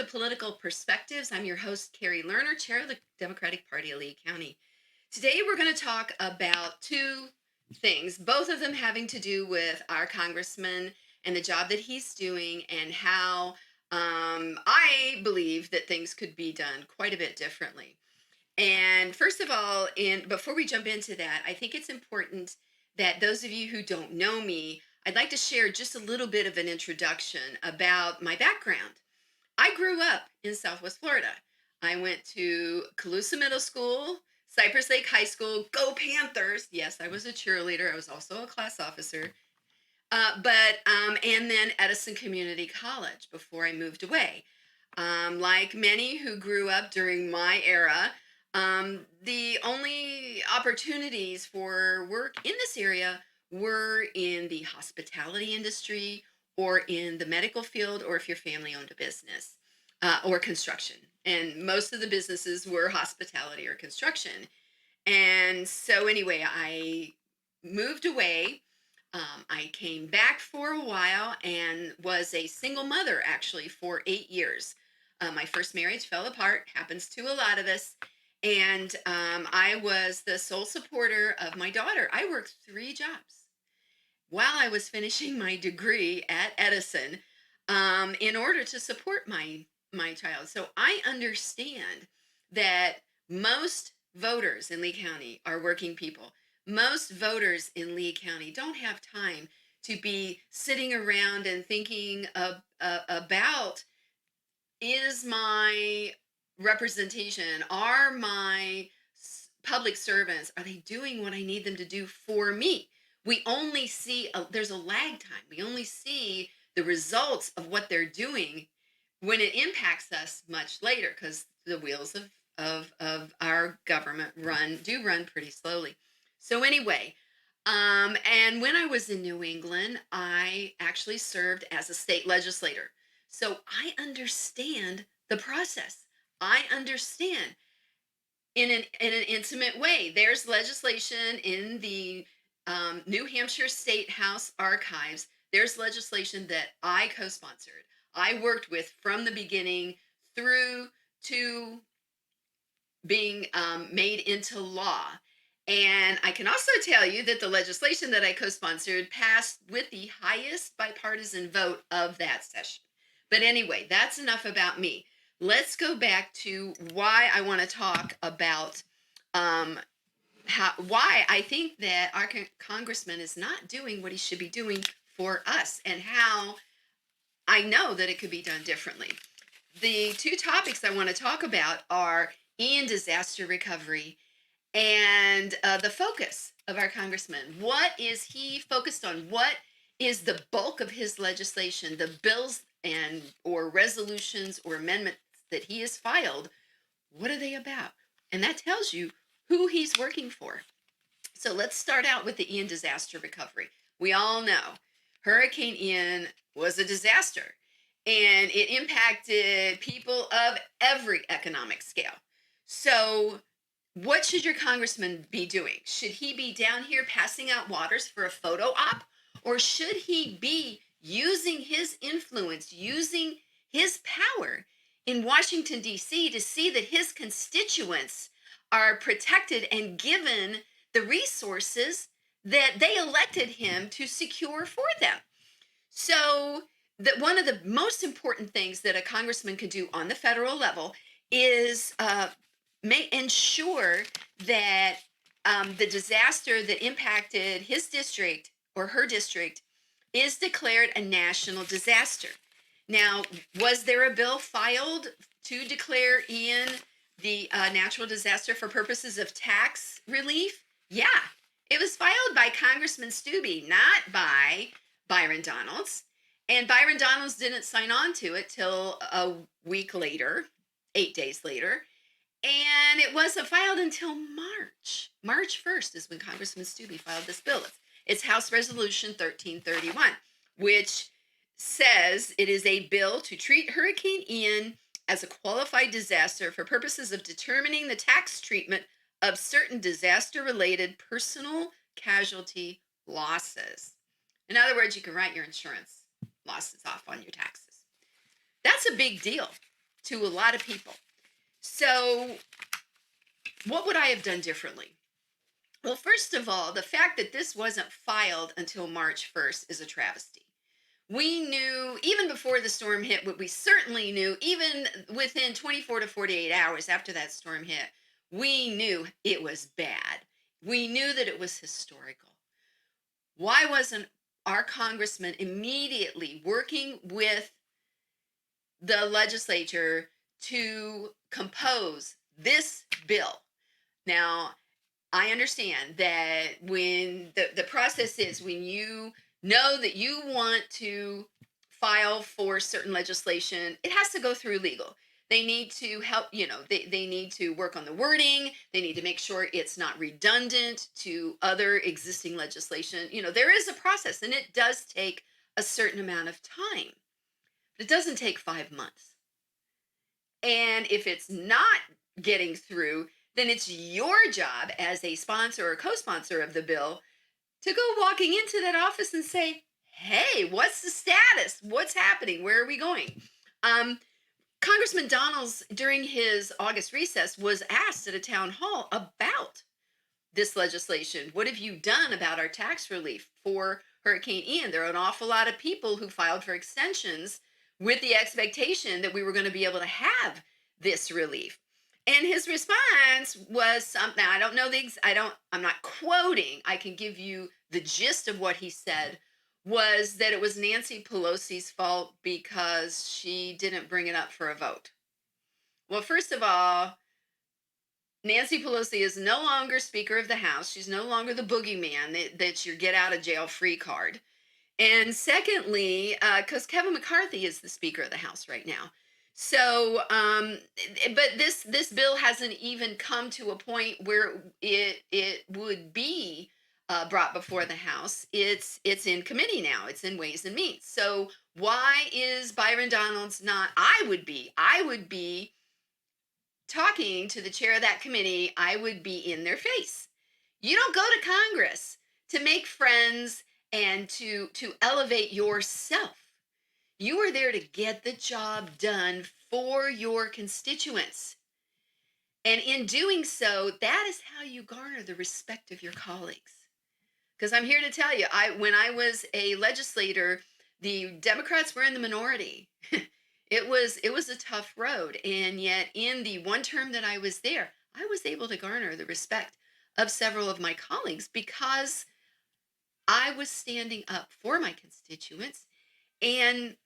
Political Perspectives. I'm your host, Kari Lerner, chair of the Democratic Party of Lee County. Today, we're going to talk about two things, both of them having to do with our congressman and the job that he's doing, and how I believe that things could be done quite a bit differently. And first of all, before we jump into that, I think it's important that those of you who don't know me, I'd like to share just a little bit of an introduction about my background. I grew up in Southwest Florida. I went to Calusa Middle School, Cypress Lake High School, go Panthers. Yes, I was a cheerleader. I was also a class officer. And then Edison Community College before I moved away. Like many who grew up during my era, the only opportunities for work in this area were in the hospitality industry or in the medical field, or if your family owned a business or construction. And most of the businesses were hospitality or construction. And so, anyway, I moved away. I came back for a while and was a single mother actually for 8 years. My first marriage fell apart, happens to a lot of us. And I was the sole supporter of my daughter. I worked 3 jobs while I was finishing my degree at Edison in order to support my child. So I understand that most voters in Lee County are working people. Most voters in Lee County don't have time to be sitting around and thinking about, is my representation, are my public servants, are they doing what I need them to do for me? We only see, there's a lag time. We only see the results of what they're doing when it impacts us much later, because the wheels of our government run pretty slowly. So anyway, and when I was in New England, I actually served as a state legislator. So I understand the process. I understand in an intimate way. There's legislation in the New Hampshire State House archives. There's legislation that I co-sponsored. I worked with from the beginning through to being made into law. And I can also tell you that the legislation that I co-sponsored passed with the highest bipartisan vote of that session. But anyway, that's enough about me. Let's go back to why I want to talk about why I think that our congressman is not doing what he should be doing for us, and how I know that it could be done differently. The two topics I want to talk about are Ian disaster recovery and the focus of our congressman. What is he focused on? What is the bulk of his legislation, the bills and or resolutions or amendments that he has filed? What are they about? And that tells you who he's working for. So let's start out with the Ian disaster recovery. We all know Hurricane Ian was a disaster, and it impacted people of every economic scale. So what should your congressman be doing? Should he be down here passing out waters for a photo op? Or should he be using his influence, using his power in Washington, D.C. to see that his constituents are protected and given the resources that they elected him to secure for them? So that one of the most important things that a congressman can do on the federal level is ensure that the disaster that impacted his district or her district is declared a national disaster. Now, was there a bill filed to declare Ian the natural disaster for purposes of tax relief? Yeah, it was filed by Congressman Stubbe, not by Byron Donalds. And Byron Donalds didn't sign on to it till a week later, 8 days later. And it wasn't filed until March. March 1st is when Congressman Stubbe filed this bill. It's House Resolution 1331, which says it is a bill to treat Hurricane Ian as a qualified disaster for purposes of determining the tax treatment of certain disaster-related personal casualty losses. In other words, you can write your insurance losses off on your taxes. That's a big deal. to a lot of people. So, what would I have done differently? Well, first of all, the fact that this wasn't filed until March 1st is a travesty. We knew even before the storm hit, what we certainly knew, even within 24 to 48 hours after that storm hit, we knew it was bad. We knew that it was historical. Why wasn't our congressman immediately working with the legislature to compose this bill? Now, I understand that when the process is when you know that you want to file for certain legislation, it has to go through legal. They need to help, they need to work on the wording. They need to make sure it's not redundant to other existing legislation. There is a process and it does take a certain amount of time. But it doesn't take 5 months. And if it's not getting through, then it's your job as a sponsor or co-sponsor of the bill to go walking into that office and say, hey, what's the status? What's happening? Where are we going? Congressman Donalds, during his August recess, was asked at a town hall about this legislation. What have you done about our tax relief for Hurricane Ian? There are an awful lot of people who filed for extensions with the expectation that we were going to be able to have this relief. And his response was something, I don't know I'm not quoting. I can give you the gist of what he said, was that it was Nancy Pelosi's fault because she didn't bring it up for a vote. Well, first of all, Nancy Pelosi is no longer Speaker of the House. She's no longer the boogeyman that's your get out of jail free card. And secondly, because Kevin McCarthy is the Speaker of the House right now. So, but this bill hasn't even come to a point where it would be brought before the House. It's in committee now. It's in Ways and Means. So why is Byron Donalds not? I would be talking to the chair of that committee. I would be in their face. You don't go to Congress to make friends and to elevate yourself. You are there to get the job done for your constituents. And in doing so, that is how you garner the respect of your colleagues. Because I'm here to tell you, when I was a legislator, the Democrats were in the minority. It was a tough road. And yet in the one term that I was there, I was able to garner the respect of several of my colleagues because I was standing up for my constituents. And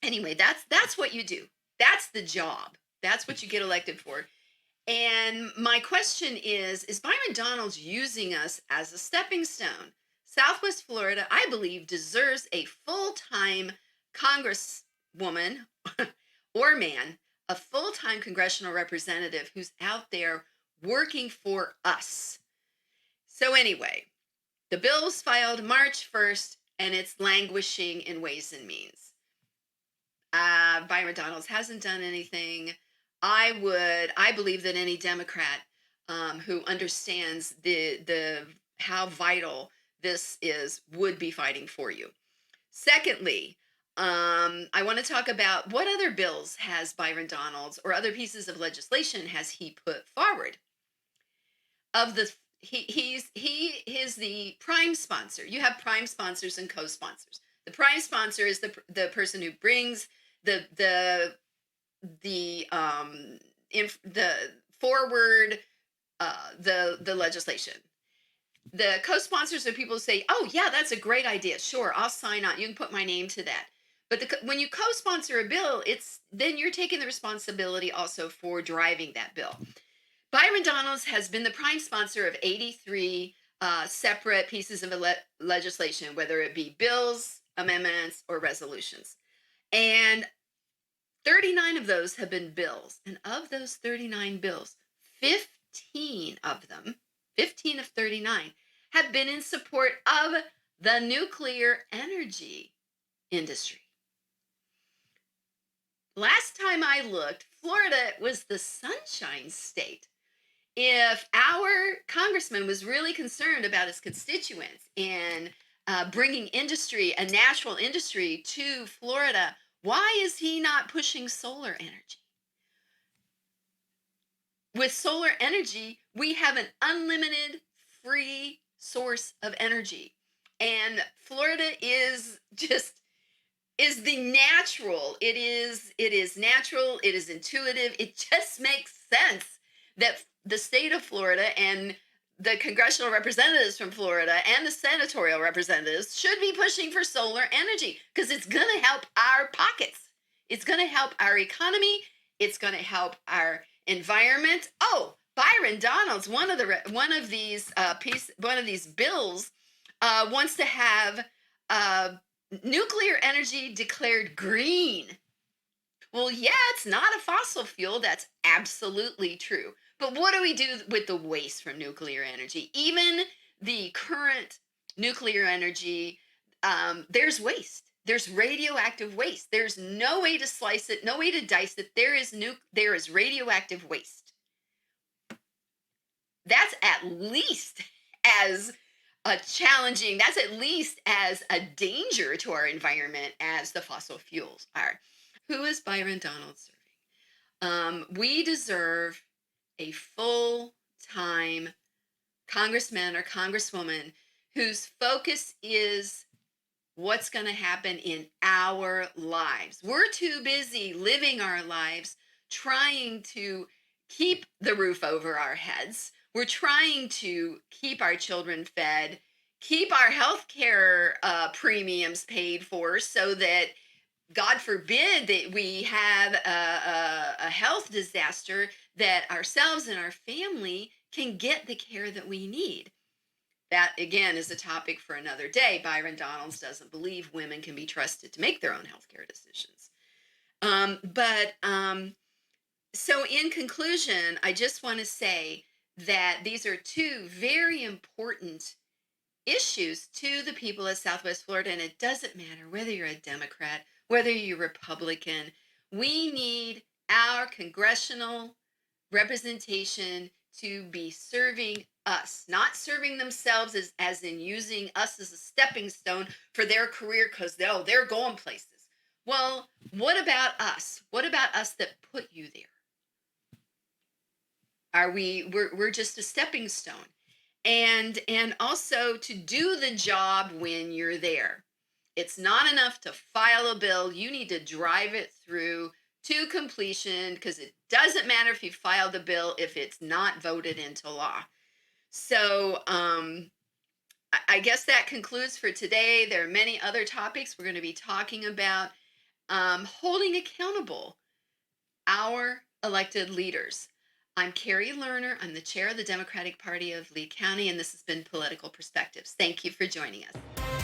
anyway, that's what you do. That's the job. That's what you get elected for. And my question is Byron Donalds using us as a stepping stone? Southwest Florida, I believe, deserves a full-time congresswoman or man, a full-time congressional representative who's out there working for us. So anyway, the bill was filed March 1st, and it's languishing in Ways and Means. Byron Donalds hasn't done anything. I believe that any Democrat who understands the how vital this is would be fighting for you. Secondly, I want to talk about what other bills has Byron Donalds or other pieces of legislation has he put forward. Of the he is the prime sponsor. You have prime sponsors and co-sponsors. The prime sponsor is the person who brings the forward the legislation. The co-sponsors are people who say, "Oh yeah, that's a great idea. Sure, I'll sign on. You can put my name to that." But when you co-sponsor a bill, then you're taking the responsibility also for driving that bill. Byron Donalds has been the prime sponsor of 83 separate pieces of legislation, whether it be bills, amendments, or resolutions. And 39 of those have been bills. And of those 39 bills, 15 of 39, have been in support of the nuclear energy industry. Last time I looked, Florida was the sunshine state. If our congressman was really concerned about his constituents and bringing industry, a natural industry to Florida, why is he not pushing solar energy? With solar energy, we have an unlimited free source of energy. And Florida is just is the natural. It is natural, it is intuitive. It just makes sense that the state of Florida and the congressional representatives from Florida and the senatorial representatives should be pushing for solar energy because it's going to help our pockets. It's going to help our economy. It's going to help our environment. Oh, Byron Donalds, one of these bills, wants to have uh, nuclear energy declared green. Well, yeah, it's not a fossil fuel. That's absolutely true. But what do we do with the waste from nuclear energy? Even the current nuclear energy, there's waste. There's radioactive waste. There's no way to slice it, no way to dice it. There is radioactive waste. That's at least as that's at least as a danger to our environment as the fossil fuels are. Who is Byron Donalds serving? We deserve a full time congressman or congresswoman whose focus is what's going to happen in our lives. We're too busy living our lives trying to keep the roof over our heads. We're trying to keep our children fed, keep our health care premiums paid for so that God forbid that we have a health disaster, that ourselves and our family can get the care that we need. That again is a topic for another day. Byron Donalds doesn't believe women can be trusted to make their own healthcare decisions. But So, in conclusion, I just want to say that these are two very important issues to the people of Southwest Florida, and it doesn't matter whether you're a Democrat, whether you're Republican. We need our congressional representation to be serving us, not serving themselves as in using us as a stepping stone for their career because they're going places. Well, what about us? What about us that put you there? We're just a stepping stone. And also to do the job when you're there. It's not enough to file a bill. You need to drive it through to completion because it doesn't matter if you filed the bill if it's not voted into law. So I guess that concludes for today. There are many other topics we're going to be talking about. Holding accountable our elected leaders. I'm Kari Lerner. I'm the chair of the Democratic Party of Lee County, and this has been Political Perspectives. Thank you for joining us.